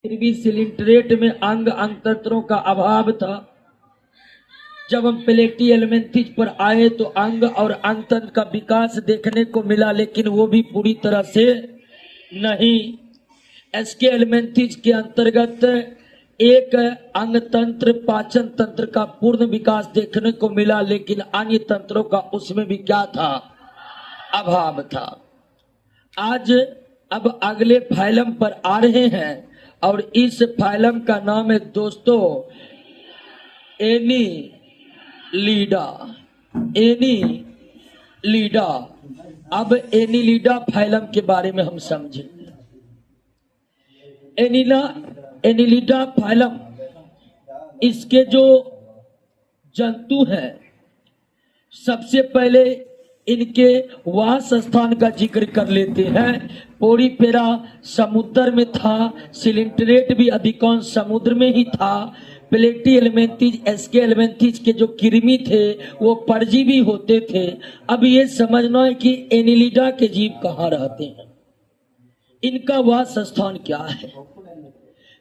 फिर भी सिलिंट्रेट में अंग अंतत्रों का अभाव था। जब हम प्लेटी एलिमेंथिज पर आए तो अंग और अंतन का विकास देखने को मिला, लेकिन वो भी पूरी तरह से नहीं। एसके एलिमेंथिज के अंतर्गत एक अंग तंत्र पाचन तंत्र का पूर्ण विकास देखने को मिला, लेकिन अन्य तंत्रों का उसमें भी क्या था, अभाव था। आज अब अगले फाइलम पर आ रहे हैं और इस फाइलम का नाम है दोस्तों एनीलिडा। एनीलिडा। अब एनीलिडा फाइलम के बारे में हम समझेंगे। एनीलिडा फाइलम, इसके जो जंतु हैं, सबसे पहले इनके वास स्थान का जिक्र कर लेते हैं। पोरीफेरा समुद्र में था, सिलिंट्रेट भी अधिकांश समुद्र में ही था। प्लेटी एलिमेंथिज, एसके एलिमेंथिज के जो कृमि थे वो परजीवी होते थे। अब ये समझना है कि एनीलिडा के जीव कहाँ रहते हैं, इनका वास स्थान क्या है।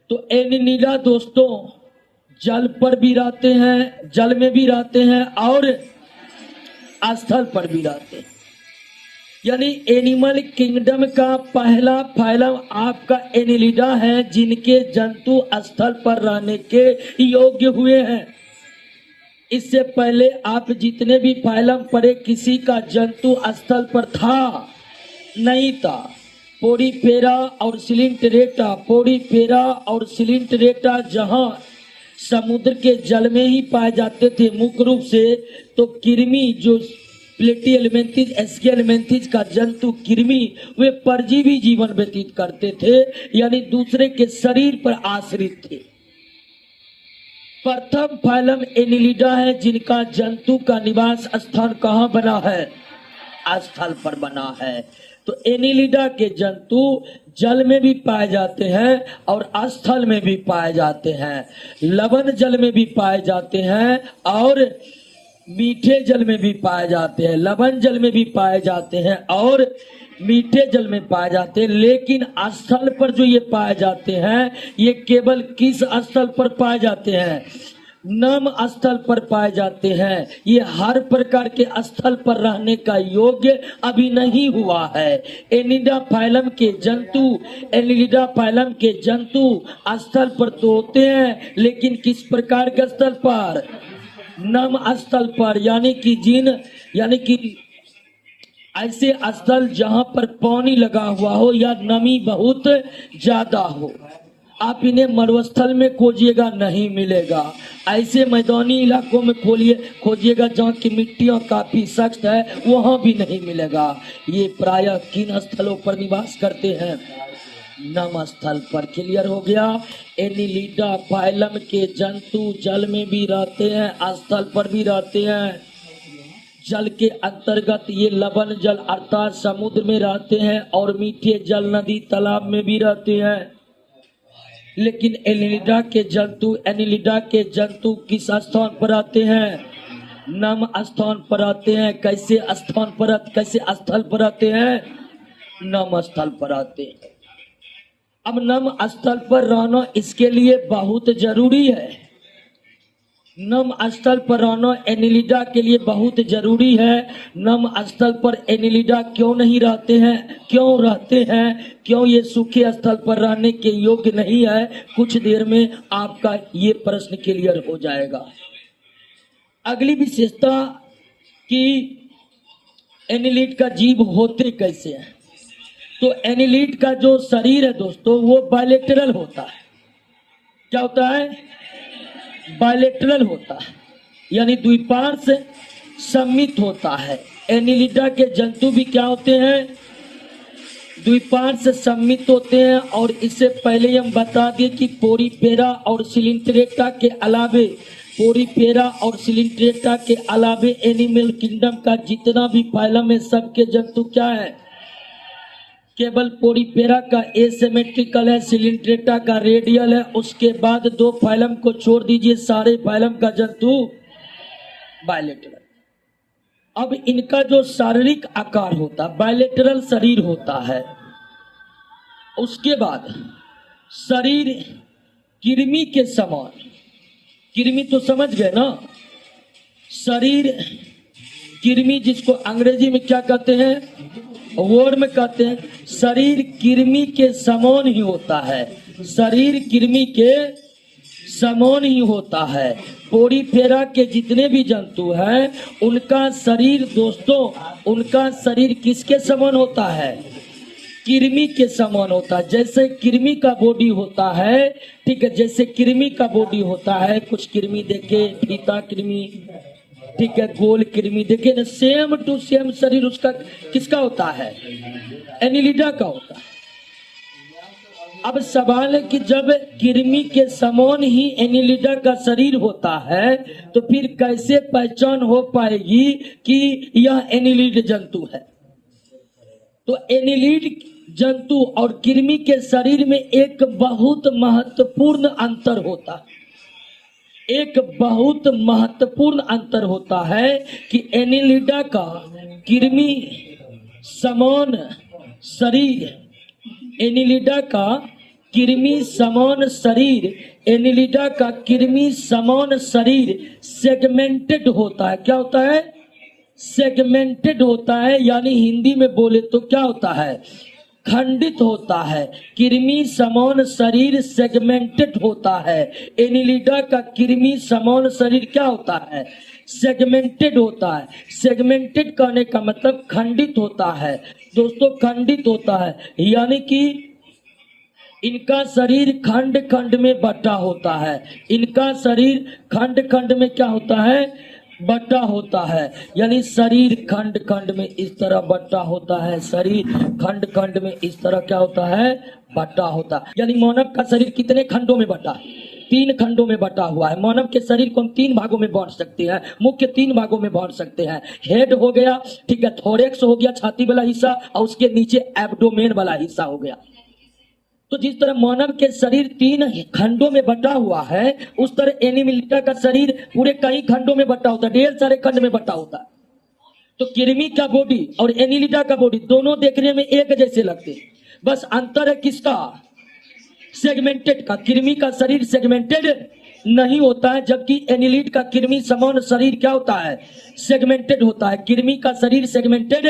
तो एनीलिडा दोस्तों जल पर भी रहते हैं, जल में भी रहते हैं और स्थल पर भी रहते हैं। यानी एनिमल किंगडम का पहला फाइलम आपका एनीलिडा है, जिनके जंतु स्थल पर रहने के योग्य हुए हैं। इससे पहले आप जितने भी फाइलम पढ़े, किसी का जंतु स्थल पर था नहीं था। पोरीफेरा और सिलिंट्रेटा, पोरीफेरा और सिलिंट्रेटा जहां समुद्र के जल में ही पाए जाते थे मुख्य रूप से, तो कृमि जो प्लेटी एलिमेंथिज, एसके एलिमेंथिज का जंतु कृमि, वे परजीवी जीवन व्यतीत करते थे, यानी दूसरे के शरीर पर आश्रित थे। प्रथम फाइलम एनीलिडा है, जिनका जंतु का निवास स्थान कहाँ बना है, स्थल पर बना है। तो एनीलिडा के जंतु जल में भी पाए जाते हैं और स्थल में भी पाए जाते हैं। लवण जल में भी पाए जाते हैं और मीठे जल में भी पाए जाते हैं। लवण जल में भी पाए जाते हैं और मीठे जल में पाए जाते हैं। लेकिन स्थल पर जो ये पाए जाते हैं, ये केवल किस स्थल पर पाए जाते हैं, नम स्थल पर पाए जाते हैं। ये हर प्रकार के स्थल पर रहने का योग्य अभी नहीं हुआ है। एनीलिडा फाइलम के जंतु, एनीलिडा फाइलम के जंतु स्थल पर तो होते हैं, लेकिन किस प्रकार के स्थल पर, नम स्थल पर, यानी कि ऐसे स्थल जहां पर पानी लगा हुआ हो या नमी बहुत ज्यादा हो। आप इन्हें मरुस्थल में खोजिएगा, नहीं मिलेगा। ऐसे मैदानी इलाकों में खोजिएगा जहाँ की मिट्टियाँ काफी सख्त है, वहां भी नहीं मिलेगा। ये प्रायः किन स्थलों पर निवास करते हैं, नम स्थल पर। क्लियर हो गया। एनीलिडा फाइलम के जंतु जल में भी रहते हैं, स्थल पर भी रहते हैं। जल के अंतर्गत ये लवण जल अर्थात समुद्र में रहते हैं और मीठे जल नदी तालाब में भी रहते हैं। लेकिन एनीलिडा के जंतु किस स्थान पर आते हैं, नम स्थान पर आते हैं। कैसे स्थल पर आते हैं, नम स्थल पर आते हैं। अब नम स्थल पर रहना इसके लिए बहुत जरूरी है। नम स्थल पर रहना एनीलिडा के लिए बहुत जरूरी है। नम स्थल पर एनीलिडा क्यों नहीं रहते हैं, क्यों रहते हैं, क्यों ये सूखे स्थल पर रहने के योग्य नहीं है, कुछ देर में आपका ये प्रश्न क्लियर हो जाएगा। अगली विशेषता कि एनीलिड का जीव होते कैसे हैं। तो एनीलिड का जो शरीर है दोस्तों, वो बायलेटरल होता है। क्या होता है, बायलेटरल होता है, यानी द्विपार्श्व सम्मित होता है। एनीलिडा के जंतु भी क्या होते हैं, द्विपार्श्व सम्मित होते हैं। और इससे पहले हम बता दें कि पोरीफेरा और सिलिंट्रेटा के अलावे एनिमल किंगडम का जितना भी फाइलम है, सबके जंतु क्या है, केवल पोरीफेरा का एसिमेट्रिकल है, सिलिंट्रेटा का रेडियल है। उसके बाद दो फाइलम को छोड़ दीजिए, सारे फाइलम का जंतु बायलेटरल। अब इनका जो शारीरिक आकार होता है, बायलेटरल शरीर होता है। उसके बाद शरीर कृमि के समान, कृमि तो समझ गए ना, शरीर कृमि जिसको अंग्रेजी में क्या कहते हैं, वर्म कहते हैं, शरीर कृमि के समान ही होता है, शरीर कृमि के समान ही होता है। पोरीफेरा के जितने भी जंतु हैं उनका शरीर दोस्तों, उनका शरीर किसके समान होता है, कृमि के समान होता है। जैसे कृमि का बॉडी होता है, ठीक है, जैसे कृमि का बॉडी होता है, कुछ कृमि देखे, फीता कृमि, ठीक है, गोल कृमि देखे ना, सेम टू सेम शरीर उसका किसका होता है, एनिलिडा का होता है। अब सवाल है कि जब कृमि के समान ही एनिलिडा का शरीर होता है तो फिर कैसे पहचान हो पाएगी कि यह एनिलिड जंतु है। तो एनिलिड जंतु और कृमि के शरीर में एक बहुत महत्वपूर्ण अंतर होता है, एक बहुत महत्वपूर्ण अंतर होता है कि एनिलिडा का कृमि समान शरीर, एनिलिडा का कृमि समान शरीर, एनिलिडा का कृमि समान शरीर सेगमेंटेड होता है। क्या होता है, सेगमेंटेड होता है, यानी हिंदी में बोले तो क्या होता है, खंडित होता है। कृमि समान शरीर सेगमेंटेड होता है, एनिलिडा का कृमि समान शरीर क्या होता है, सेगमेंटेड होता है। सेगमेंटेड कहने का मतलब खंडित होता है दोस्तों, खंडित होता है, यानी कि इनका शरीर खंड खंड में बटा होता है, इनका शरीर खंड खंड में क्या होता है, बटा होता है, यानी शरीर खंड खंड में इस तरह बटा होता है, शरीर खंड खंड में इस तरह क्या होता है, बटा होता है। यानी मानव का शरीर कितने खंडों में बटा है, 3 खंडों में बटा हुआ है। मानव के शरीर को हम 3 भागों में बांट सकते हैं, मुख्य 3 भागों में बांट सकते हैं। हेड हो गया, ठीक है, थोरेक्स हो गया छाती वाला हिस्सा, और उसके नीचे एब्डोमेन वाला हिस्सा हो गया। तो जिस तरह मानव के शरीर 3 खंडों में बटा हुआ है, उस तरह एनिमिलिडा का शरीर पूरे कई खंडों में बटा होता है, ढेर सारे खंड में बटा होता है। तो कृमि का बॉडी और एनिलिडा का बॉडी दोनों देखने में एक जैसे लगते हैं, बस अंतर है किसका, सेगमेंटेड का। कृमि का शरीर सेगमेंटेड नहीं होता है, जबकि एनिलिड का कृमि समान शरीर क्या होता है, सेगमेंटेड होता है। कृमि का शरीर सेगमेंटेड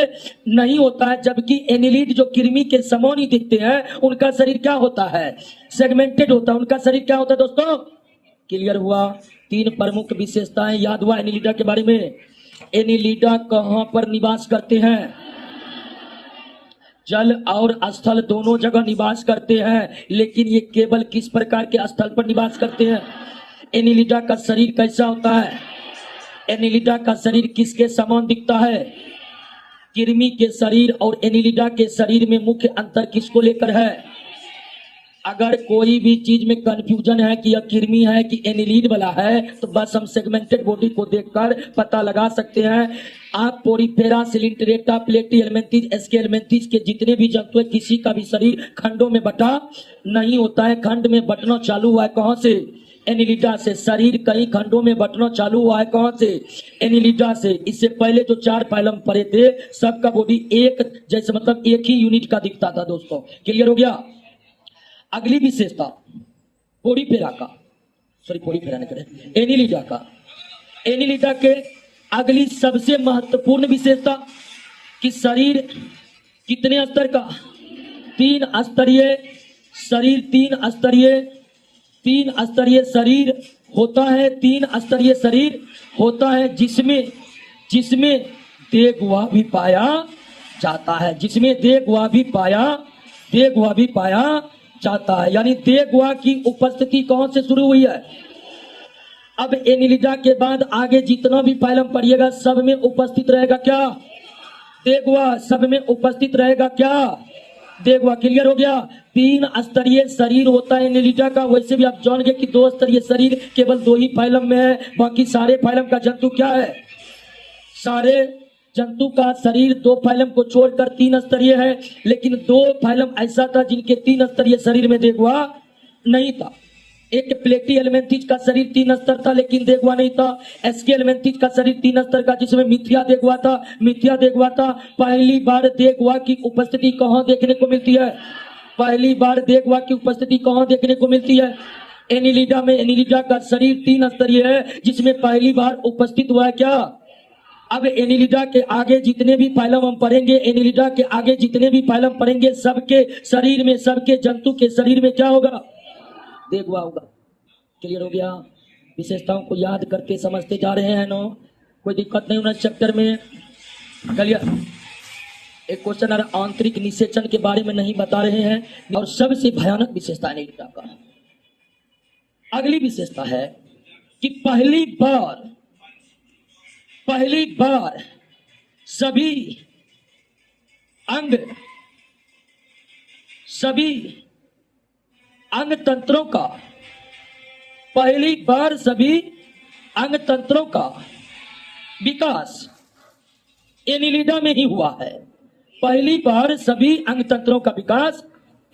नहीं होता है, जबकि एनिलिड जो कृमि के समान ही दिखते हैं उनका शरीर क्या होता है, सेगमेंटेड होता है। उनका शरीर क्या होता है दोस्तों, क्लियर हुआ। 3 प्रमुख विशेषताएं याद हुआ एनिलिडा के बारे में। एनिलिडा कहां पर निवास करते हैं, जल और स्थल दोनों जगह निवास करते हैं, लेकिन ये केवल किस प्रकार के स्थल पर निवास करते हैं। एनिलिडा का शरीर कैसा होता है, एनिलिडा का शरीर किसके समान दिखता है, कृमि के शरीर और एनिलिडा के शरीर में मुख्य अंतर किसको लेकर है। अगर कोई भी चीज में कंफ्यूजन है कि यह कृमि है कि एनिलिड वाला है, तो बस हम सेगमेंटेड बॉडी को देखकर पता लगा सकते हैं। आप पोरीफेरा, सिलिंट्रेटा, प्लेटी एलमेंथिस, एस्के एलमेंथिस के जितने भी जंतु है, किसी का भी शरीर खंडों में बटा नहीं होता है। खंड में बटना चालू हुआ है कहां से, एनिलिडा से। शरीर कई खंडों में बटना चालू हुआ है कहां से, एनिलिडा से। इससे पहले जो 4 फाइलम पड़े थे, सबका बॉडी एक जैसे, मतलब एक ही यूनिट का दिखता था दोस्तों। क्लियर हो गया। अगली विशेषता पोरीफेरा का, सॉरी पोरीफेरा नहीं करें, एनिलिडा का। एनिलिडा के अगली सबसे महत्वपूर्ण विशेषता कि शरीर कितने स्तर का, 3 स्तरीय शरीर, 3 स्तरीय, 3 स्तरीय शरीर होता है, 3 स्तरीय शरीर होता है, जिसमें देगवा भी पाया जाता है, जिसमें देगवा भी पाया जाता है। यानी देगवा की उपस्थिति कौन से शुरू हुई है। अब एनिलिडा के बाद आगे जितना भी फाइलम पढ़िएगा सब में उपस्थित रहेगा क्या, देगवा। सब में उपस्थित रहेगा क्या, देगवा। क्लियर हो गया। 3 स्तरीय शरीर होता है एनिलिडा का। वैसे भी आप जान गए कि 2 स्तरीय शरीर केवल 2 ही फाइलम में है, बाकी सारे फाइलम का जंतु क्या है, सारे जंतु का शरीर 2 फाइलम को छोड़कर 3 स्तरीय है। लेकिन 2 फाइलम ऐसा था जिनके 3 स्तरीय शरीर में देगवा नहीं था। एक प्लेटी एलमेंथिस का शरीर 3 स्तर था लेकिन देगवा नहीं था। एस्के एलमेंथिस का शरीर 3 स्तर का जिसमें मिथ्या देगवा था। पहली बार देगवा की उपस्थिति कहां देखने को मिलती है, पहली बार देखवा की उपस्थिति कहाँ देखने को मिलती है? एनिलिडा में। एनिलिडा का शरीर 3 स्तरीय है, जिसमें पहली बार उपस्थित हुआ है क्या? अब एनिलिडा के आगे जितने भी फाइलम हम पढ़ेंगे, एनिलिडा के आगे जितने भी फाइलम पढ़ेंगे, सबके शरीर में, सबके जंतु के शरीर में क्या होगा? देखवा होगा। क्लियर हो गया? विशेषताओं को याद करके समझते जा रहे हैं नो, कोई दिक्कत नहीं होना चैप्टर में। क्लियर? एक क्वेश्चन आ रहा, आंतरिक निषेचन के बारे में नहीं बता रहे हैं, और सबसे भयानक विशेषता एनिलिडा का। अगली विशेषता है कि पहली बार सभी अंग तंत्रों का, पहली बार सभी अंग तंत्रों का विकास एनिलिडा में ही हुआ है। पहली बार सभी अंग तंत्रों का विकास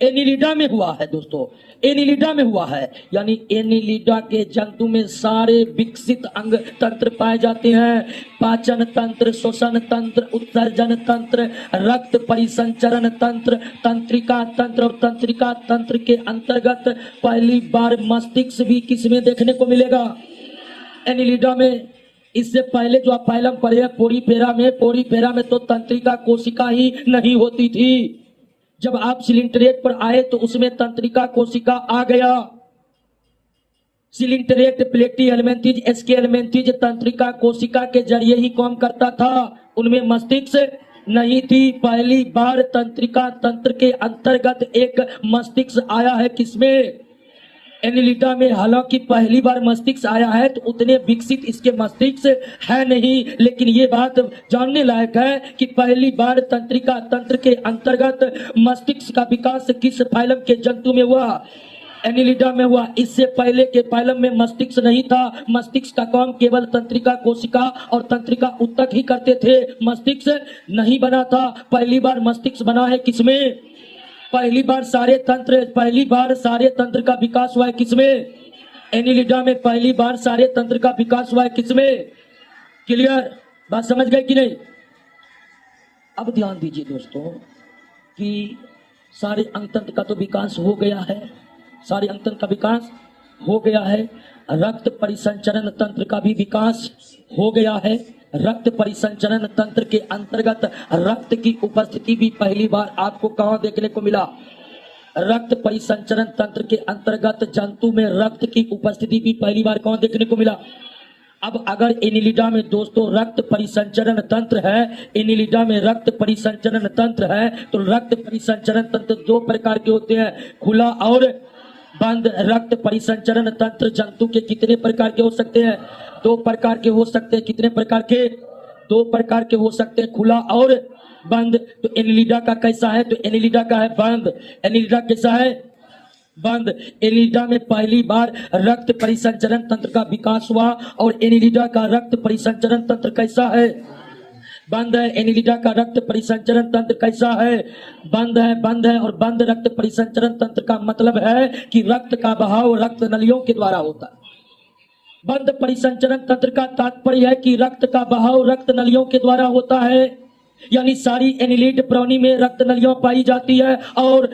एनिलिडा में हुआ है दोस्तों, एनिलिडा में हुआ है। यानी एनिलिडा के जंतु में सारे विकसित अंग तंत्र पाए जाते हैं। पाचन तंत्र, श्वसन तंत्र, उत्सर्जन तंत्र, रक्त परिसंचरण तंत्र, तंत्रिका तंत्र और तंत्रिका तंत्र के अंतर्गत पहली बार मस्तिष्क भी किसमें देखने को मिलेगा? एनिलिडा में। इससे पहले जो आप फाइलम पढ़े हैं पोरीफेरा में तो तंत्रिका कोशिका ही नहीं होती थी। जब आप सिलिंटरेट पर आए तो उसमें तंत्रिका कोशिका आ गया। सिलिंटरेट, प्लेटी हेलमिंथेज, एस्के हेलमिंथेज तंत्रिका कोशिका के जरिए ही काम करता था, उनमें मस्तिष्क नहीं थी। पहली बार तंत्रिका तंत्र के अंतर्गत एक मस्तिष्क आया है, किसमें? एनिलिडा में। हालांकि पहली बार मस्तिष्क आया है तो उतने विकसित इसके मस्तिष्क है नहीं, लेकिन ये बात जानने लायक है कि पहली बार तंत्रिका तंत्र के अंतर्गत मस्तिष्क का विकास किस फाइलम के जंतु में हुआ? एनिलिडा में हुआ। इससे पहले के फाइलम में मस्तिष्क नहीं था। मस्तिष्क का काम केवल तंत्रिका कोशिका और तंत्रिका उत्तक ही करते थे, मस्तिष्क नहीं बना था। पहली बार मस्तिष्क बना है किसमें? पहली बार सारे तंत्र का विकास हुआ है किसमें? एनिलिडा में। पहली बार सारे तंत्र का विकास हुआ है किसमें? क्लियर? बात समझ गए कि नहीं? अब ध्यान दीजिए दोस्तों कि सारे अंग तंत्र का तो विकास हो गया है, सारे अंग तंत्र का विकास हो गया है। रक्त परिसंचरण तंत्र का भी विकास हो गया है। रक्त परिसंचरण तंत्र के अंतर्गत रक्त की उपस्थिति भी पहली बार आपको कहां देखने को मिला? रक्त परिसंचरण तंत्र के अंतर्गत जंतु में रक्त की उपस्थिति भी पहली बार कहां देखने को मिला? अब अगर एनिलिडा में दोस्तों रक्त परिसंचरण तंत्र है, एनिलिडा में रक्त परिसंचरण तंत्र है, तो रक्त परिसंचरण तंत्र 2 प्रकार के होते हैं, खुला और बंद। रक्त परिसंचरण तंत्र जंतु के कितने प्रकार के हो सकते हैं? 2 प्रकार के हो सकते हैं। कितने प्रकार के? 2 प्रकार के हो सकते हैं, खुला और बंद। तो एनिलिडा का कैसा है? तो एनिलिडा का है बंद। एनिलिडा कैसा है? बंद। एनिलिडा में पहली बार रक्त परिसंचरण तंत्र का विकास हुआ और एनिलिडा का रक्त परिसंचरण तंत्र कैसा है? बंद है। एनिलिडा का रक्त परिसंचरण तंत्र कैसा है? बंद है। और बंद रक्त परिसंचरण तंत्र का मतलब है कि रक्त का बहाव रक्त नलियों के द्वारा होता है। बंद परिसंचरण तंत्र का तात्पर्य है कि रक्त का बहाव रक्त नलियों के द्वारा होता है, यानी सारी एनिलिड प्राणी में रक्त नलियां पाई जाती है। और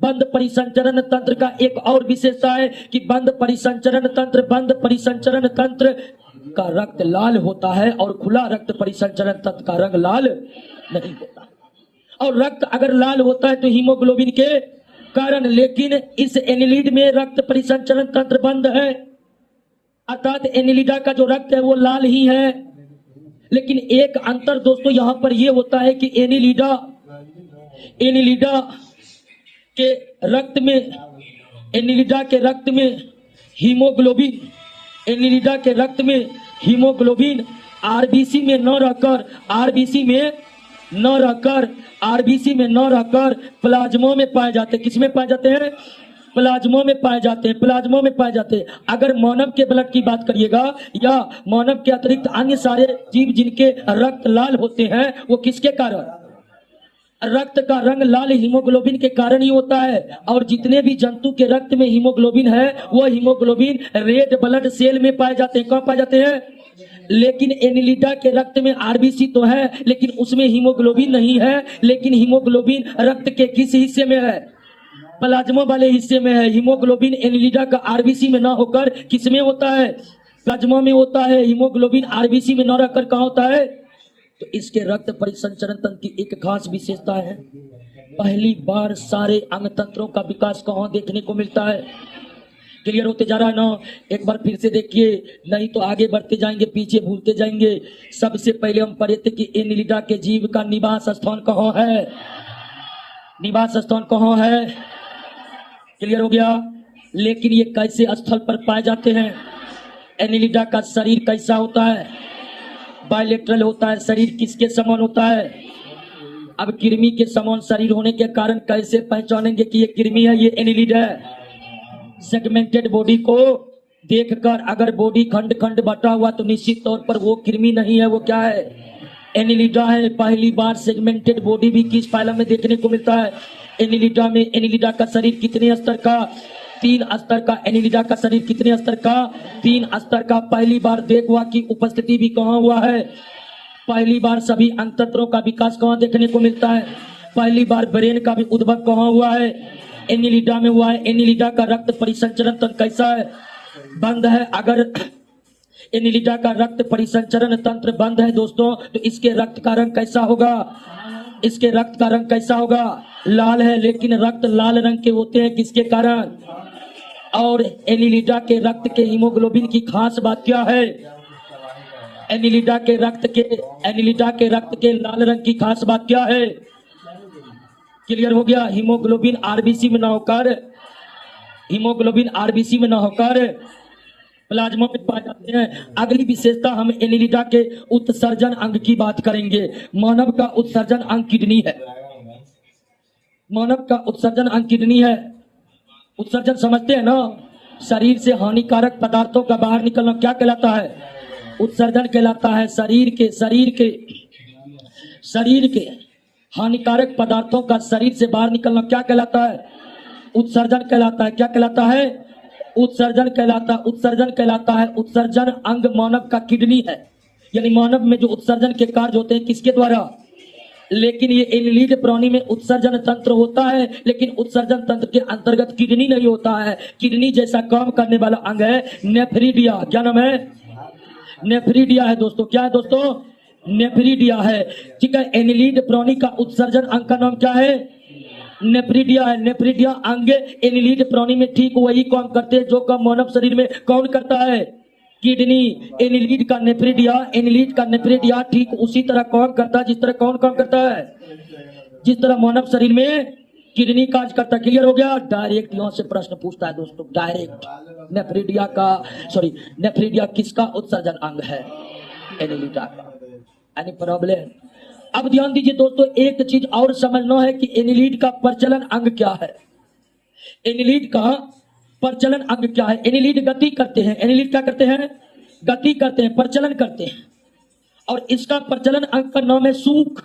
बंद परिसंचरण तंत्र का एक और विशेषता है कि बंद परिसंचरण तंत्र का रक्त लाल होता है और खुला रक्त परिसंचरण तंत्र का रंग लाल नहीं होता। और रक्त अगर लाल होता है तो हीमोग्लोबिन के कारण, लेकिन इस एनिलिड में रक्त परिसंचरण तंत्र बंद है, अर्थात एनिलिडा का जो रक्त है वो लाल ही है। लेकिन एक अंतर दोस्तों यहां पर यह होता है कि एनिलिडा के रक्त में हीमोग्लोबिन आरबीसी में न रहकर प्लाज्मा में पाए जाते हैं। किसमें पाए जाते हैं? प्लाज्मा में पाए जाते हैं। अगर मानव के ब्लड की बात करिएगा या मानव के अतिरिक्त अन्य सारे जीव जिनके रक्त लाल होते हैं, वो किसके कारण? रक्त का रंग लाल हीमोग्लोबिन के कारण ही होता है। और जितने भी जंतु के रक्त में हीमोग्लोबिन है वो हीमोग्लोबिन रेड ब्लड सेल में पाए जाते हैं। कहाँ पाए जाते हैं? लेकिन एनिलिडा के रक्त में आरबीसी तो है लेकिन उसमें हीमोग्लोबिन नहीं है। लेकिन हीमोग्लोबिन रक्त के किस हिस्से में है? प्लाज्मा वाले हिस्से में है। हीमोग्लोबिन एनिलिडा का आरबीसी में ना होकर किस में होता है? प्लाज्मा में होता है। हीमोग्लोबिन आरबीसी में ना रहकर कहाँ होता है? तो इसके रक्त परिसंचरण तंत्र की एक खास विशेषता है, पहली बार सारे अंग तंत्रों का विकास कहाँ देखने को मिलता है? क्लियर होते जा रहा है ना? एक बार फिर से देखिए, नहीं तो आगे बढ़ते जाएंगे, पीछे भूलते जाएंगे। सबसे पहले हम पढ़े थे कि एनिलिडा के जीव का निवास स्थान कहाँ है? निवास स्थान कहाँ है? क्लियर हो गया? लेकिन ये कैसे स्थल पर पाए जाते हैं? एनिलिडा का शरीर कैसा होता है? बायलेटरल होता है। शरीर किसके समान होता है? अब कृमि के समान शरीर होने के कारण कैसे पहचानेंगे कि ये कृमि है, ये एनिलिड है? सेगमेंटेड बॉडी को देखकर अगर बॉडी खंड खंड बटा हुआ तो निश्चित तौर पर वो कृमि नहीं है, वो क्या है? एनिलिडा है। पहली बार सेगमेंटेड बॉडी भी किस फाइलम में देखने को मिलता है? एनिलिडा में। एनिलिडा का शरीर कितने स्तर का? 3 स्तर का। एनिलिडा का शरीर कितने स्तर का? 3 स्तर का। पहली बार देखवा की उपस्थिति भी कहाँ हुआ है? पहली बार सभी अंतत्रों का विकास कहाँ देखने को मिलता है? पहली बार ब्रेन का भी उद्भव कहाँ हुआ है? एनिलिडा में हुआ है। एनिलिडा का रक्त परिसंचरण तंत्र कैसा है? बंद है। अगर एनिलिडा का रक्त परिसंचरण तंत्र बंद है दोस्तों, तो इसके रक्त का रंग कैसा होगा? इसके रक्त का रंग कैसा होगा? लाल है। लेकिन रक्त लाल रंग के होते हैं किसके कारण? और एनिलिडा के रक्त के हीमोग्लोबिन की खास बात क्या है? एनिलिडा के रक्त के लाल रंग की खास बात क्या है? क्लियर हो गया? हीमोग्लोबिन आरबीसी में ना होकर प्लाज्मा में पाए जाते हैं। अगली विशेषता हम एनिलिडा के उत्सर्जन अंग की बात करेंगे। मानव का उत्सर्जन अंग किडनी है। मानव का उत्सर्जन अंग किडनी है। उत्सर्जन समझते हैं ना? शरीर से हानिकारक पदार्थों का बाहर निकलना क्या कहलाता है? उत्सर्जन कहलाता है। शरीर के हानिकारक पदार्थों का शरीर से बाहर निकलना क्या कहलाता है? उत्सर्जन कहलाता है। क्या कहलाता है? उत्सर्जन कहलाता है। उत्सर्जन अंग मानव का किडनी है। यानी मानव में जो उत्सर्जन के कार्य होते हैं किसके द्वारा? लेकिन ये एनिलिड प्राणी में उत्सर्जन तंत्र होता है, लेकिन उत्सर्जन तंत्र के अंतर्गत किडनी नहीं होता है। किडनी जैसा काम करने वाला अंग है नेफ्रिडिया। क्या नाम है? नेफ्रिडिया है दोस्तों। क्या है दोस्तों? नेफ्रिडिया है। ठीक है। एनिलिड प्राणी का उत्सर्जन अंग का नाम क्या है? नेफ्रिडिया है। नेफ्रिडिया अंग एनिलिड प्राणी में ठीक वही काम करते हैं जो काम मानव शरीर में कौन करता है? किडनी। एनिलिड का नेफ्रिडिया ठीक उसी तरह काम करता है जिस तरह कौन काम करता है? जिस तरह मानव शरीर में किडनी कार्य करता है। क्लियर हो गया? डायरेक्ट यहां से प्रश्न पूछता है दोस्तों, डायरेक्ट। नेफ्रिडिया किसका उत्सर्जन अंग है? एनिलिडा का। Any problem? अब ध्यान दीजिए दोस्तों, एक चीज और समझना है कि एनिलिड का प्रचलन अंग क्या है? एनिलिड का प्रचलन अंग क्या है? एनिलिड गति करते हैं। एनिलिड क्या करते हैं? गति करते हैं, प्रचलन करते हैं। और इसका प्रचलन अंग का नाम है सूक।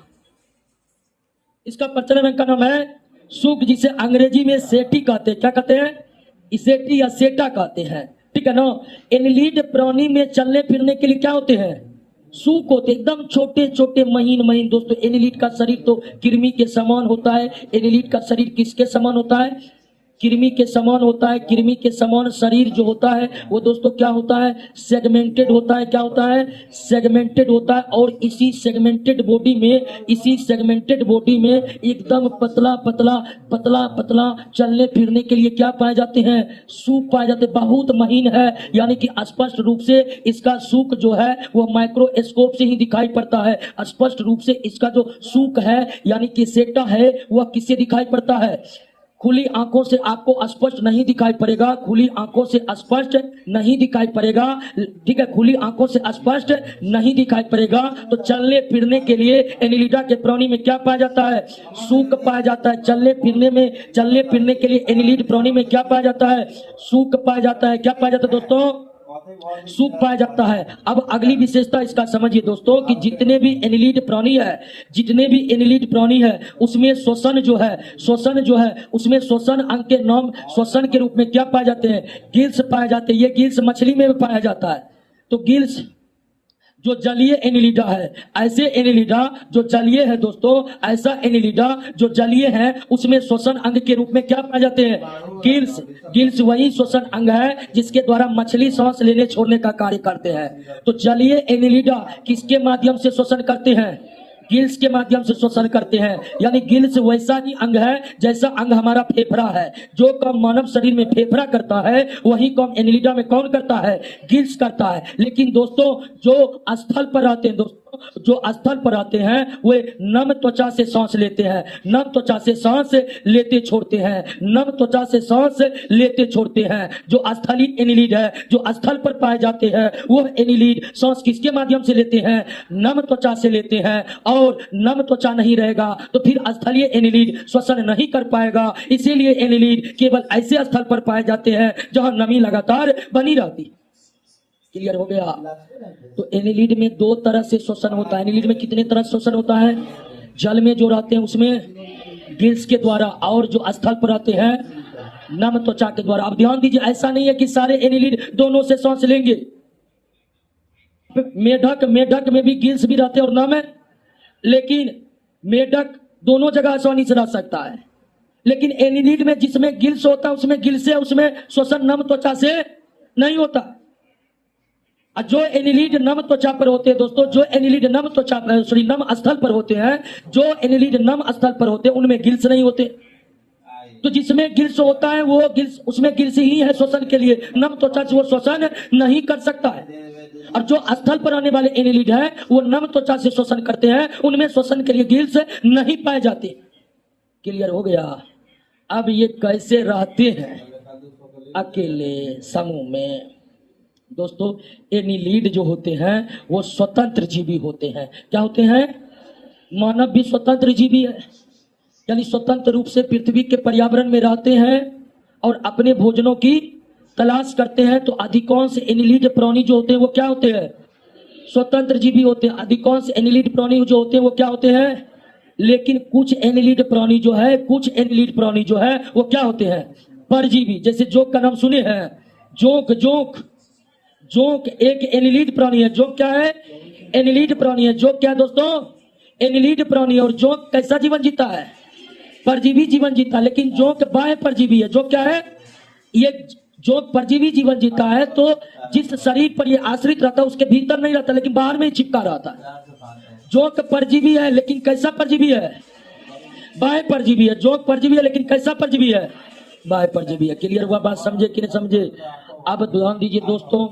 इसका प्रचलन अंग का नाम है सूक, जिसे अंग्रेजी में सेटी कहते हैं। क्या कहते हैं? सेटी या सेटा कहते हैं। ठीक है ना? एनिलिड प्राणी में चलने फिरने के लिए क्या होते हैं? सूक होते, एकदम छोटे छोटे महीन दोस्तों। एनिलिड का शरीर तो कृमि के समान होता है। एनिलिड का शरीर किसके समान होता है? कृमि के समान होता है। कृमि के समान शरीर जो होता है वो दोस्तों क्या होता है? सेगमेंटेड होता है। क्या होता है? सेगमेंटेड होता है। और इसी सेगमेंटेड बॉडी में एकदम पतला चलने फिरने के लिए क्या पाए जाते हैं? सूक पाए जाते हैं। बहुत महीन है, यानी कि स्पष्ट रूप से इसका सूक जो है वो माइक्रोस्कोप से ही दिखाई पड़ता है। स्पष्ट रूप से इसका जो सूक है यानी कि सेटा है वह किससे दिखाई पड़ता है? खुली आंखों से आपको स्पष्ट नहीं दिखाई पड़ेगा। खुली आंखों से स्पष्ट नहीं दिखाई पड़ेगा। ठीक है? खुली आंखों से स्पष्ट नहीं दिखाई पड़ेगा। तो चलने फिरने के लिए एनिलिडा के प्राणी में क्या पाया जाता है? सूक पाया जाता है। चलने फिरने के लिए एनिलिड प्राणी में क्या पाया जाता है? सूक पाया जाता है। क्या पाया जाता है दोस्तों? सूक पाया जाता है। अब अगली विशेषता इसका समझिए दोस्तों कि जितने भी एनिलिड प्राणी है उसमें श्वसन जो है उसमें श्वसन अंग के नाम श्वसन के रूप में क्या पाए जाते हैं? गिल्स पाए जाते हैं। ये गिल्स मछली में भी पाया जाता है। तो गिल्स जो जलीय एनिलिडा है, ऐसे एनिलिडा जो जलीय है दोस्तों, ऐसा एनिलिडा जो जलीय है उसमें श्वसन अंग के रूप में क्या पाए जाते हैं? गिल्स। गिल्स वही श्वसन अंग है जिसके द्वारा मछली सांस लेने छोड़ने का कार्य करते हैं। तो जलीय एनिलिडा किसके माध्यम से श्वसन करते हैं? गिल्स के माध्यम से श्वसन करते हैं। यानी गिल्स वैसा ही अंग है जैसा अंग हमारा फेफड़ा है। जो काम मानव शरीर में फेफड़ा करता है वही काम एनिलिडा में कौन करता है? गिल्स करता है। लेकिन दोस्तों जो स्थल पर रहते हैं, दोस्तों जो स्थल पर आते हैं वे नम त्वचा से सांस लेते हैं, नम त्वचा से सांस लेते छोड़ते हैं, नम त्वचा से सांस लेते छोड़ते हैं। जो स्थलीय एनिलिड है, जो स्थल पर पाए जाते हैं, वह एनिलिड सांस किसके माध्यम से लेते हैं? नम त्वचा से लेते हैं। और नम त्वचा नहीं रहेगा तो फिर स्थलीय एनिलिड श्वसन नहीं कर पाएगा। इसीलिए एनिलिड केवल ऐसे स्थल पर पाए जाते हैं जहां नमी लगातार बनी रहती। क्लियर हो गया? तो एनिलिड में दो तरह से श्वसन होता है। एनिलिड में कितने तरह से श्वसन होता है? जल में जो रहते हैं उसमें गिल्स के द्वारा, और जो स्थल पर रहते हैं नम त्वचा के द्वारा। अब ध्यान दीजिए, ऐसा नहीं है कि सारे एनिलिड दोनों से सांस लेंगे। मेढक में भी गिल्स भी रहते हैं और नम है, लेकिन मेढक दोनों जगह आसानी से रह सकता है। लेकिन एनिलिड में जिसमें गिल्स होता है उसमें गिल्स है, उसमें श्वसन नम त्वचा से नहीं होता। जो एनिलिड नम त्वचा पर होते हैं दोस्तों, जो एनिलिड नम त्वचा नम स्थल पर होते हैं, जो एनिलिड नम स्थल पर होते हैं उनमें गिल्स नहीं होते। तो जिसमें गिल्स होता है वो गिल्स, उसमें गिल्स ही है श्वसन के लिए, नम त्वचा से वो श्वसन नहीं कर सकता है। और जो स्थल पर आने वाले एनिलिड है वो नम त्वचा से श्वसन करते हैं, उनमें श्वसन के लिए गिल्स नहीं पाए जाते। क्लियर हो गया? अब ये कैसे रहते हैं अकेले समूह में? दोस्तों एनिलिड जो होते हैं वो स्वतंत्र जीवी होते हैं। क्या होते हैं? मानव भी स्वतंत्र जीवी है, यानी स्वतंत्र रूप से पृथ्वी के पर्यावरण में रहते हैं और अपने भोजनों की तलाश करते हैं। तो अधिकांश एनिलिड प्राणी जो होते हैं वो क्या होते हैं? स्वतंत्र जीवी होते हैं। अधिकांश एनिलिड प्राणी जो होते हैं वो क्या होते हैं? लेकिन कुछ एनिलिड प्राणी जो है, कुछ एनिलिड प्राणी जो है वो क्या होते हैं? परजीवी। जैसे जोंक का नाम सुने हैं? जोंक एक एनिलिड प्राणी है। जोंक क्या है? एनिलिड प्राणी है। जोंक क्या है दोस्तों? एनिलिड प्राणी। और जोंक कैसा जीवन जीता है? परजीवी जीवन जीता है। लेकिन जोंक बाह्य परजीवी है। जोंक क्या है? ये जोंक परजीवी जीवन जीता है। तो जिस शरीर पर ये आश्रित रहता है उसके भीतर नहीं रहता, लेकिन बाहर में ही चिपका रहता है। जोंक परजीवी है, लेकिन कैसा परजीवी है? बाह्य परजीवी है। जोंक परजीवी है लेकिन कैसा परजीवी है? बाह्य परजीवी है। क्लियर हुआ? बात समझे कि नहीं समझे? अब ध्यान दीजिए दोस्तों,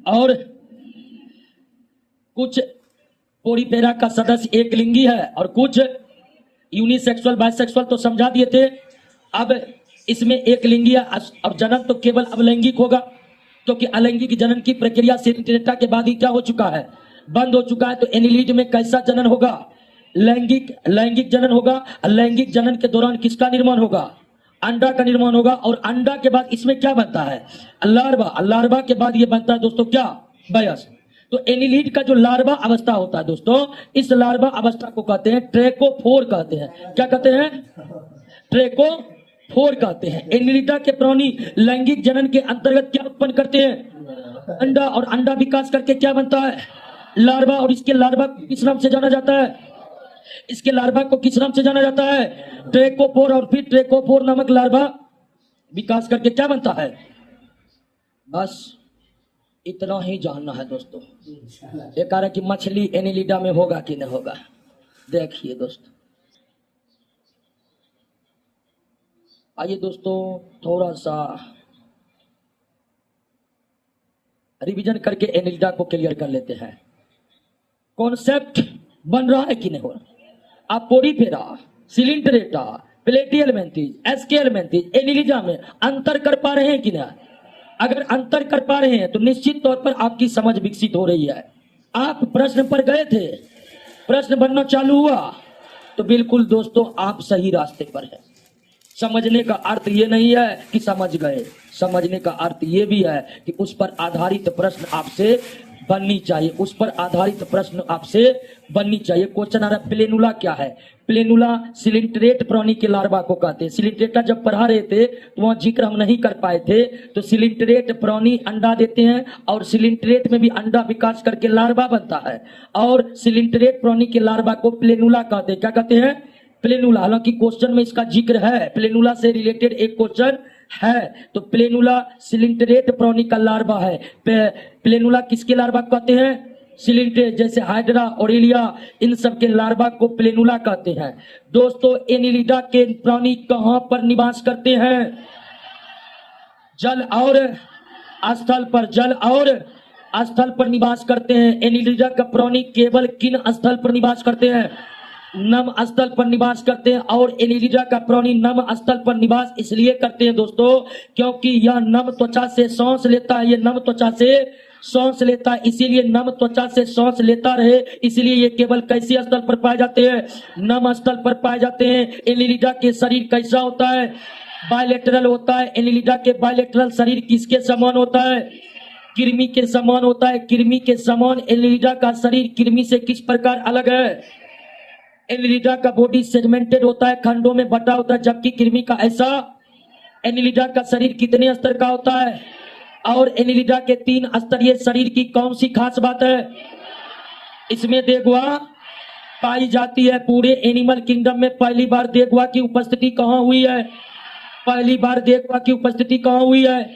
और कुछ पोरीपेरा का सदस्य एक लिंगी है और कुछ यूनिसेक्सुअल बाइसेक्सुअल तो समझा दिए थे। अब इसमें एक लिंगी है। अब जनन तो केवल अवलैंगिक होगा, क्योंकि अलैंगिक जनन की प्रक्रिया सेंटिनेटा के बाद ही क्या हो चुका है? बंद हो चुका है। तो एनिलिड में कैसा जनन होगा? लैंगिक जनन होगा। लैंगिक जनन के दौरान किसका निर्माण होगा? अंडा का निर्माण होगा। और अंडा के बाद इसमें क्या बनता है? लार्वा। लार्वा के बाद ये बनता है दोस्तों क्या? वयस्क। तो एनिलिड का जो लार्वा अवस्था होता है दोस्तों, इस लार्वा अवस्था को कहते हैं ट्रेकोफोर कहते हैं। क्या कहते हैं? ट्रेकोफोर कहते हैं। एनिलिडा के प्राणी लैंगिक जनन के अंतर्गत क्या उत्पन्न करते हैं? अंडा। और अंडा विकास करके क्या बनता है? लार्वा। और इसके लार्वा को किस नाम से जाना जाता है? इसके लार्वा को किस नाम से जाना जाता है? ट्रेकोफोर। और फिर ट्रेकोफोर नामक लार्वा विकास करके क्या बनता है? बस इतना ही जानना है दोस्तों। ये कह रहा है कि मछली एनिलिडा में होगा कि नहीं होगा। देखिए दोस्तों, आइए दोस्तों थोड़ा सा रिवीजन करके एनिलिडा को क्लियर कर लेते हैं। कॉन्सेप्ट बन रहा है कि नहीं हो रहा? अपोरीफेरा, सिलिंडरेटा, प्लेटियलमेंथिस, एस्केलमेंथिस, एनिलिडा में अंतर कर पा रहे हैं कि नहीं? अगर अंतर कर पा रहे हैं तो निश्चित तौर पर आपकी समझ विकसित हो रही है। आप प्रश्न पर गए थे, प्रश्न बनना चालू हुआ, तो बिल्कुल दोस्तों आप सही रास्ते पर हैं। समझने का अर्थ ये नहीं है कि समझ गए, समझने का अर्थ ये भी है कि उस पर आधारित प्रश्न आपसे बननी चाहिए, उस पर आधारित प्रश्न आपसे बननी चाहिए। क्वेश्चन आ रहा है प्लेनुला क्या है? प्लेनुला सिलिंट्रेट प्राणी के लार्वा को कहते हैं। सिलिंट्रेटा जब पढ़ा रहे थे तो वहां जिक्र हम नहीं कर पाए थे। तो सिलिंट्रेट प्राणी अंडा देते हैं और सिलिंट्रेट में भी अंडा विकास करके लार्वा बनता है, और सिलिंट्रेट प्राणी के लार्वा को प्लेनुला कहते हैं। क्या कहते हैं? प्लेनुला। हालांकि क्वेश्चन में इसका जिक्र है, प्लेनुला से रिलेटेड एक क्वेश्चन है। तो प्लेनुला सिलिंट्रेट प्राणी का लार्वा है। प्लेनुला किसके लार्वा कहते हैं? सिलिंट्रेट, जैसे हाइड्रा, ओरेलिया, इन सब के लार्वा को प्लेनुला कहते हैं। दोस्तों, एनिलिडा के प्राणी कहां पर निवास करते हैं? जल और स्थल पर, जल और स्थल पर निवास करते हैं। एनिलिडा का प्राणी केवल किन स्थल पर निवास करते हैं? नम स्थल पर निवास करते हैं। और एनिलिडा का प्राणी नम स्थल पर निवास इसलिए करते हैं दोस्तों, क्योंकि यह नम त्वचा से सांस लेता है। ये नम त्वचा से सांस लेता है, इसीलिए नम त्वचा से सांस लेता रहे, इसलिए ये केवल कैसे स्थल पर पाए जाते हैं? नम स्थल पर पाए जाते हैं। एनिलिडा के शरीर कैसा होता है? बायलेटरल होता है। एनिलिडा के बायलेटरल शरीर किसके समान होता है? कृमि के समान होता है। कृमि के समान एनिलिडा का शरीर कृमि से किस प्रकार अलग है? एनिलिडा का बॉडी सेगमेंटेड होता है, खंडों में बटा होता है, जबकि कृमि का ऐसा। एनिलिडा का शरीर कितने स्तर का होता है? और एनिलिडा के 3 स्तरीय शरीर की कौन सी खास बात है? इसमें देगुआ पाई जाती है। पूरे एनिमल किंगडम में पहली बार देगुआ की उपस्थिति कहां हुई है? पहली बार देगुआ की उपस्थिति कहां हुई है?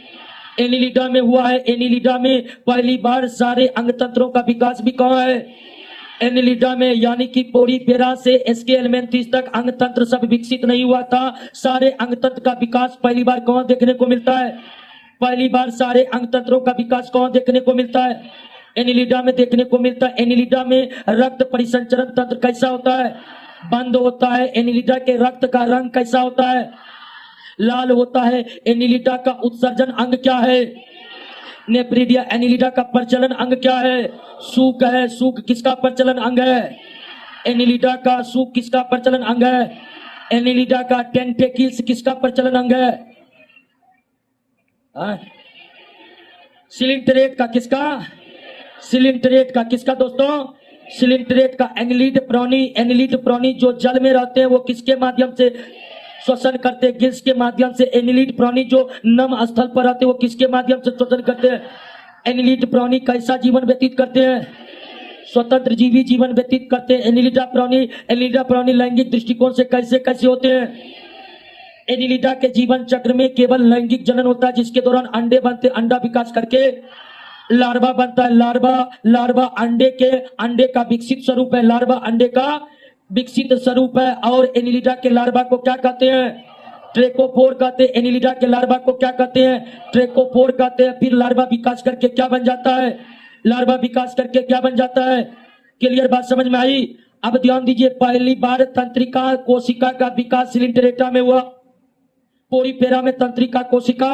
एनिलिडा में हुआ है। एनिलिडा में पहली बार सारे अंग तंत्रों का विकास भी कहां है? एनिलिडा में, यानी कि पोरीफेरा से स्केलेमेंथिस तक अंग तंत्र सब विकसित नहीं हुआ था। सारे अंग तंत्र का विकास पहली बार कहां देखने को मिलता है? पहली बार सारे अंग तंत्रों का विकास कहां देखने को मिलता है? एनिलिडा में देखने को मिलता है। एनिलिडा में रक्त परिसंचरण तंत्र कैसा होता है? बंद होता है। एनिलिडा के रक्त का रंग कैसा होता है? लाल होता है। एनिलिडा का उत्सर्जन अंग क्या है? नेफ्रिडिया। एनिलिडा का प्रचलन अंग क्या है? सूक है। सूक किसका प्रचलन अंग है? एनिलिडा का सूक किसका प्रचलन अंग है? एनिलिडा का टेंटेकिल्स किसका प्रचलन अंग है? सिलिंट्रेट का किसका? सिलिंट्रेट का किसका दोस्तों? सिलिंट्रेट का। एनिलिड प्राणी, एनिलिड प्राणी जो जल में रहते हैं वो किसके माध्यम से श्वसन करते हैं? गिल्स के माध्यम से। एनिलिड प्राणी जो नम स्थल पर रहते हैं वो किसके माध्यम से श्वसन करते हैं? एनिलिड प्राणी कैसा जीवन व्यतीत करते हैं? स्वतंत्र जीवी जीवन व्यतीत करते हैं। एनिलिडा प्राणी लैंगिक दृष्टिकोण से कैसे कैसे होते हैं? एनिलिडा के जीवन चक्र में केवल लैंगिक जनन होता है, जिसके दौरान अंडे बनते, अंडा विकास करके लार्वा बनता है। लार्वा अंडे का विकसित स्वरूप है। लार्वा अंडे का विकसित स्वरूप है। और एनिलिडा के लार्वा को क्या कहते हैं? ट्रेकोफोर कहते हैं। एनिलिडा के लार्वा को क्या कहते हैं? ट्रेकोफोर कहते हैं। फिर लार्वा विकास करके क्या बन जाता है? लार्वा विकास करके क्या बन जाता है? क्लियर बात समझ में आई? अब ध्यान दीजिए, पहली बार तंत्रिका कोशिका का विकास सिलिंट्रेटा में हुआ। पोरीफेरा में तंत्रिका कोशिका,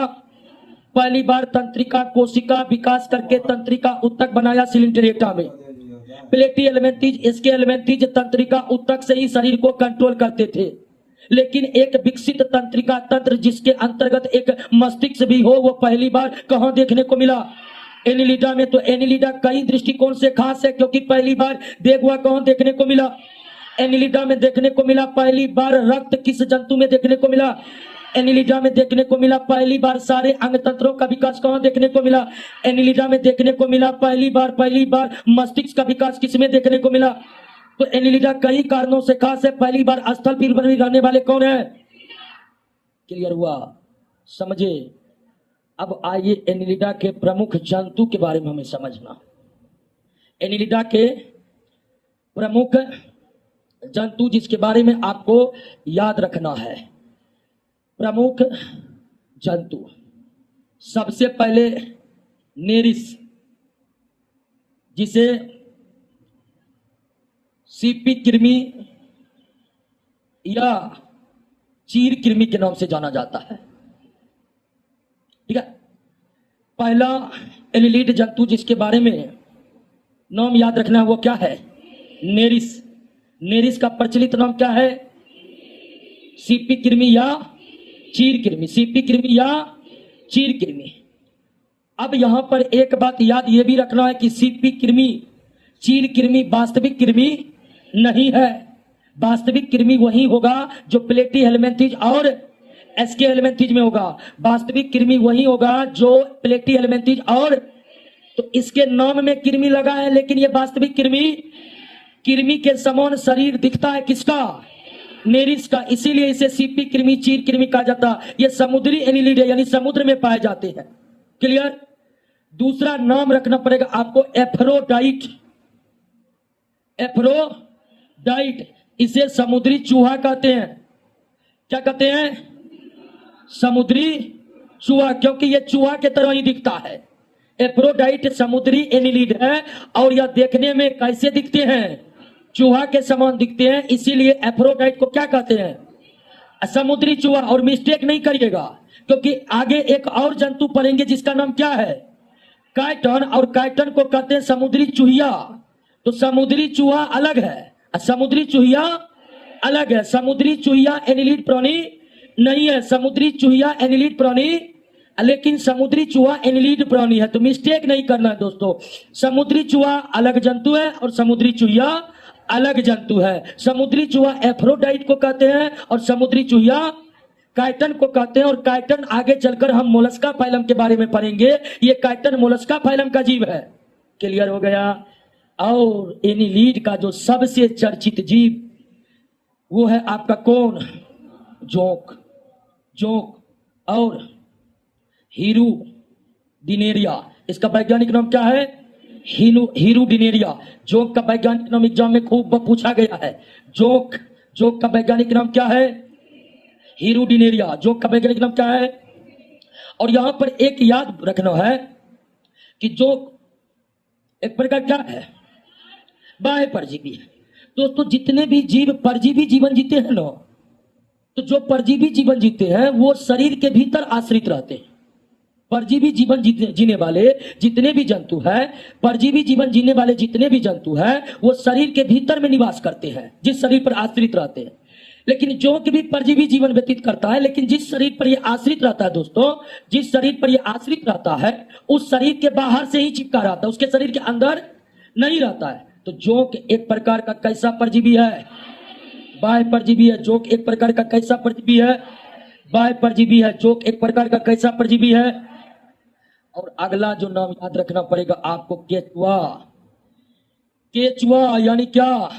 पहली बार तंत्रिका कोशिका विकास करके तंत्रिका उत्तक बनाया सिलिंट्रेटा में। प्लेटी एलिमेंटीज, इसके एलिमेंटीज तंत्रिका उत्तक से ही शरीर को कंट्रोल करते थे। लेकिन एक विकसित तंत्रिका तंत्र जिसके अंतर्गत एक मस्तिष्क भी हो, वो पहली बार कहां देखने को मिला? एनिलिडा में। तो एनिलिडा कई दृष्टिकोण से खास है, क्योंकि पहली बार देगुआ कहां देखने को मिला? एनिलिडा में देखने को मिला। पहली बार रक्त किस जंतु में देखने को मिला? एनिलिडा में देखने को मिला। पहली बार सारे अंग तंत्रों का विकास कहां देखने को मिला? एनिलिडा में देखने को मिला। पहली बार मस्तिष्क का विकास किसमें देखने को मिला? तो एनिलिडा कई कारणों से खास है। पहली बार स्थल पर रहने वाले कौन है? क्लियर हुआ? समझे? अब आइए एनिलिडा के प्रमुख जंतु के बारे में हमें समझना। एनिलिडा के प्रमुख जंतु जिसके बारे में आपको याद रखना है। प्रमुख जंतु, सबसे पहले नेरिस, जिसे सीपी कृमि या चीर कृमि के नाम से जाना जाता है। ठीक है। पहला एनिलिड जंतु जिसके बारे में नाम याद रखना है वो क्या है? नेरिस। नेरिस का प्रचलित नाम क्या है? सीपी कृमि या चीर कृमि। सीपी कृमि या चीर कृमि। अब यहां पर एक बात याद ये भी रखना है कि सीपी कृमि, चील कृमि वास्तविक कृमि नहीं है। वास्तविक कृमि वही होगा जो प्लेटी हेलमिंथेस और एसके हेलमिंथेस में होगा। वास्तविक कृमि वही होगा जो प्लेटी हेलमिंथेस और, तो इसके नाम में कृमि लगा है, लेकिन ये वास्तविक कृमि, कृमि के समान शरीर दिखता है किसका? नेरिस का। इसीलिए इसे सीपी कृमि, चील कृमि कहा जाता है। ये समुद्री एनिलिड है, यानी समुद्र में पाए जाते हैं। क्लियर? दूसरा नाम रखना पड़ेगा आपको एफ्रोडाइट। एफ्रोडाइट, इसे समुद्री चूहा कहते हैं। क्या कहते हैं? समुद्री चूहा, क्योंकि यह चूहा के तरह ही दिखता है। एफ्रोडाइट समुद्री एनिलिड है और यह देखने में कैसे दिखते हैं? चूहा के समान दिखते हैं, इसीलिए एफ्रोडाइट को क्या कहते हैं? समुद्री चूहा। और मिस्टेक नहीं करिएगा, क्योंकि आगे एक और जंतु पढ़ेंगे जिसका नाम क्या है? काइटन। और काइटन को कहते हैं समुद्री चूहिया। तो समुद्री चूहा अलग है, समुद्री चूहिया अलग है। समुद्री चूहिया एनिलिड प्राणी नहीं है। समुद्री चूहिया एनिलिड प्राणी, लेकिन समुद्री चूहा एनिलिड प्राणी है। तो मिस्टेक नहीं करना है दोस्तों। समुद्री चूहा अलग जंतु है और समुद्री चूहिया अलग जंतु है। समुद्री चूहा एफ्रोडाइट को कहते हैं और समुद्री चूहिया काइटन को कहते हैं। और काइटन आगे चलकर हम मोलस्का फाइलम के बारे में पढ़ेंगे। ये काइटन मोलस्का फाइलम का जीव है। क्लियर हो गया? और एनिलिड का जो सबसे चर्चित जीव वो है आपका कौन? जोंक। जोंक और हीरू डिनेरिया, इसका वैज्ञानिक नाम क्या है? हीरू डिनेरिया। जोंक का वैज्ञानिक नाम एग्जाम में खूब पूछा गया है। जोंक का वैज्ञानिक नाम क्या है? हीरू डिनेरिया। जोंक का वैज्ञानिक नाम क्या है? और यहां पर एक याद रखना है कि जोंक एक प्रकार क्या है? बाह्य परजीवी है। दोस्तों जितने भी जीव परजीवी जीवन जीते हैं ना, तो जो परजीवी जीवन जीते हैं वो शरीर के भीतर आश्रित रहते हैं। परजीवी जीवन जीने वाले जितने भी जंतु हैं, परजीवी जीवन जीने वाले जितने भी जंतु हैं, वो शरीर के भीतर में निवास करते हैं, जिस शरीर पर आश्रित रहते हैं। लेकिन जोंक भी परजीवी जीवन व्यतीत करता है, लेकिन जिस शरीर पर यह आश्रित रहता है दोस्तों, जिस शरीर पर यह आश्रित रहता है उस शरीर के बाहर से ही चिपका रहता है, उसके शरीर के अंदर नहीं रहता है। तो जोंक एक प्रकार का कैसा परजीवी है? बाह्य परजीवी है। जोंक एक प्रकार का कैसा परजीवी है? बाह्य परजीवी है। जोंक एक प्रकार का कैसा परजीवी है? और अगला जो नाम याद रखना पड़ेगा आपको, केचुआ। केचुआ यानी क्या?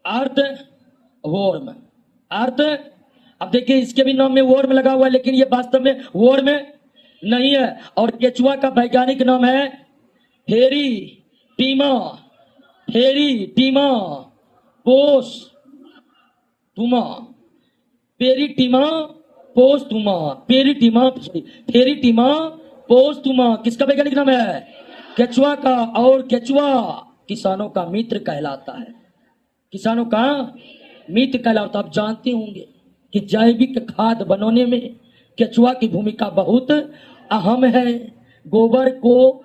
अर्थ वॉर्म। अर्थ, अब देखिए इसके भी नाम में वॉर्म लगा हुआ है, लेकिन ये वास्तव में वॉर्म नहीं है। और केचुआ का वैज्ञानिक नाम है फेरी टीमा। फेरी टीमा पोस्टुमा। पेरिटीमा पोस्टुमा। पेरिटीमा, फेरिटीमा पोस्टुमा किसका वैज्ञानिक नाम है? केचुआ का। और केचुआ किसानों का मित्र कहलाता है। किसानों का मित्र कहलाता। आप जानते होंगे कि जैविक खाद बनाने में केचुआ की भूमिका बहुत अहम है। गोबर को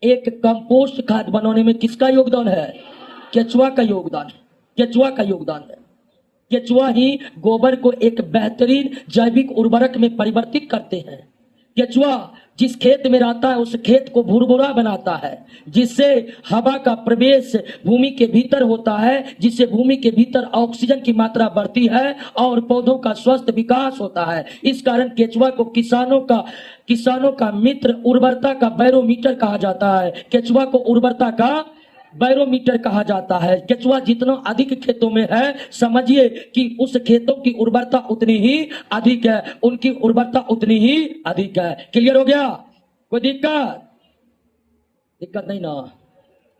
एक कंपोस्ट खाद बनाने में किसका योगदान है? केचुआ का योगदान है। केचुआ का योगदान है। केचुआ ही गोबर को एक बेहतरीन जैविक उर्वरक में परिवर्तित करते हैं। केचुआ जिस खेत में रहता है उस खेत को भुरभुरा बनाता है, जिससे हवा का प्रवेश भूमि के भीतर होता है, जिससे भूमि के भीतर ऑक्सीजन की मात्रा बढ़ती है और पौधों का स्वस्थ विकास होता है। इस कारण केचुआ को किसानों का मित्र, उर्वरता का बैरोमीटर कहा जाता है। केचुआ को उर्वरता का बैरोमीटर कहा जाता है। केचुआ जितना अधिक खेतों में है, समझिए कि उस खेतों की उर्वरता उतनी ही अधिक है, उनकी उर्वरता उतनी ही अधिक है। क्लियर हो गया? कोई दिक्कत नहीं ना?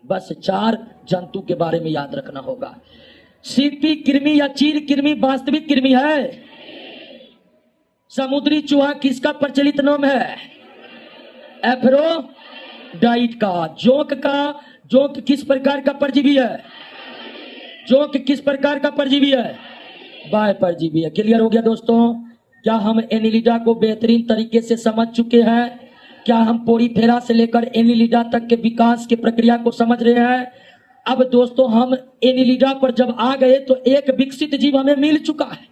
बस 4 जंतु के बारे में याद रखना होगा। सीपी कृमि या चील कृमि वास्तविक कृमि है। समुद्री चूहा किसका प्रचलित नाम है? एफ्रोडाइट का। जोंक किस प्रकार का परजीवी है? जोंक किस प्रकार का परजीवी है? बाह्य परजीवी है। क्लियर हो गया दोस्तों? क्या हम एनिलिडा को बेहतरीन तरीके से समझ चुके हैं? क्या हम पोरीफेरा से लेकर एनिलिडा तक के विकास की प्रक्रिया को समझ रहे हैं? अब दोस्तों हम एनिलिडा पर जब आ गए तो एक विकसित जीव हमें मिल चुका है।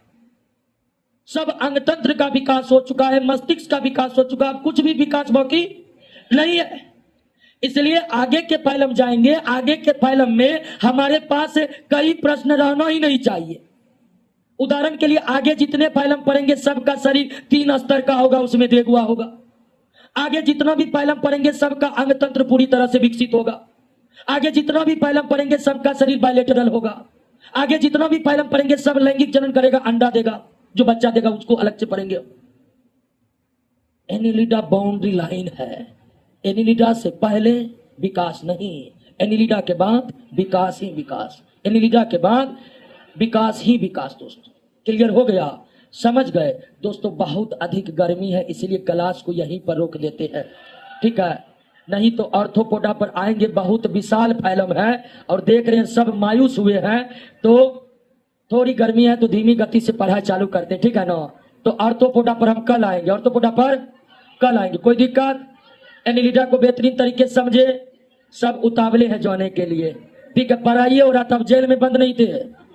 सब अंगतंत्र का विकास हो चुका है, मस्तिष्क का विकास हो चुका है, अब कुछ भी विकास बाकी नहीं है। इसलिए आगे के फाइलम जाएंगे, आगे के फाइलम में हमारे पास कई प्रश्न रहना ही नहीं चाहिए। उदाहरण के लिए आगे जितने फाइलम पढ़ेंगे सबका शरीर 3 स्तर का होगा, उसमें देखुआ होगा। आगे जितना भी फाइलम पढ़ेंगे सबका अंग तंत्र पूरी तरह से विकसित होगा। आगे जितना भी फाइलम पढ़ेंगे सबका शरीर बायलेटरल होगा। आगे जितना भी फाइलम पढ़ेंगे सब लैंगिक जनन करेगा, अंडा देगा, जो बच्चा देगा उसको अलग से पढ़ेंगे। एनिलिडा बाउंड्री लाइन है। एनिलिडा से पहले विकास नहीं, एनिलिडा के बाद विकास ही विकास, एनिलिडा के बाद विकास ही विकास। दोस्तों क्लियर हो गया, समझ गए? दोस्तों बहुत अधिक गर्मी है इसलिए क्लास को यहीं पर रोक देते हैं, ठीक है? नहीं तो ऑर्थोपोडा पर आएंगे, बहुत विशाल फैलम है और देख रहे हैं सब मायूस हुए हैं, तो थोड़ी गर्मी है तो धीमी गति से पढ़ाई चालू करते हैं, ठीक है ना? तो ऑर्थोपोडा पर हम कल आएंगे, ऑर्थोपोडा पर कल आएंगे, कोई दिक्कत? एनिलिडा को बेहतरीन तरीके से समझे, सब उतावले हैं जाने के लिए, ठीक है? पढ़ाइए, और आप जेल में बंद नहीं थे।